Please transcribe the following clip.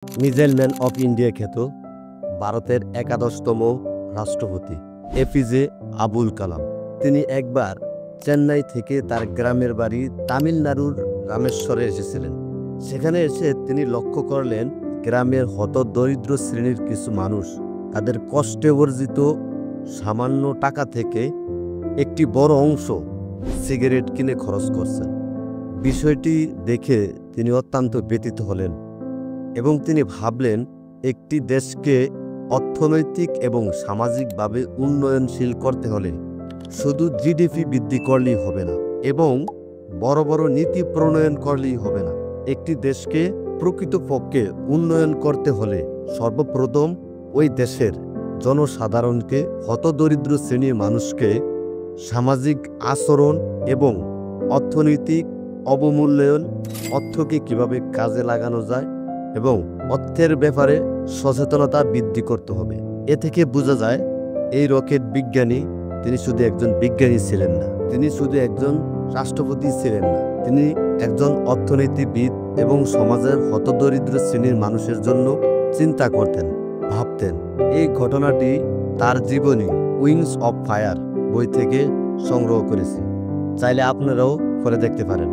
Missile man of India খ্যাত ভারতের ১১তম রাষ্ট্রপতি এপিজে আবুল কালাম। তিনি একবার চেন্নাই থেকে তার গ্রামের বাড়ি তামিলনাড়ুর রামেশ্বরে এসেছিলেন। সেখানে এসে তিনি লক্ষ্য করলেন গ্রামের হতদরিদ্র শ্রেণীর কিছু মানুষ তাদের কষ্টে অর্জিত সামান্য টাকা থেকে একটি বড় অংশ সিগারেট কিনে খরচ করছেন। বিষয়টি দেখে তিনি অত্যন্ত ব্যথিত হলেন এবং তিনি ভাবলেন, একটি দেশকে অর্থনৈতিক এবং সামাজিকভাবে উন্নয়নশীল করতে হলে শুধু জিডিপি বৃদ্ধি করলেই হবে না এবং বড় বড় নীতি প্রণয়ন করলেই হবে না। একটি দেশকে প্রকৃতপক্ষে উন্নয়ন করতে হলে সর্বপ্রথম ওই দেশের জনসাধারণকে, হতদরিদ্র শ্রেণীর মানুষকে সামাজিক আচরণ এবং অর্থনৈতিক অবমূল্যায়ন, অর্থকে কিভাবে কাজে লাগানো যায় এবং অর্থের ব্যাপারে সচেতনতা বৃদ্ধি করতে হবে। এ থেকে বোঝা যায় এই রকেট বিজ্ঞানী তিনি শুধু একজন বিজ্ঞানী ছিলেন না, তিনি শুধু একজন রাষ্ট্রপতি ছিলেন না, তিনি একজন অর্থনীতিবিদ এবং সমাজের হতদরিদ্র শ্রেণীর মানুষের জন্য চিন্তা করতেন, ভাবতেন। এই ঘটনাটি তার জীবনী উইংস অফ ফায়ার বই থেকে সংগ্রহ করেছি। চাইলে আপনারাও পড়ে দেখতে পারেন।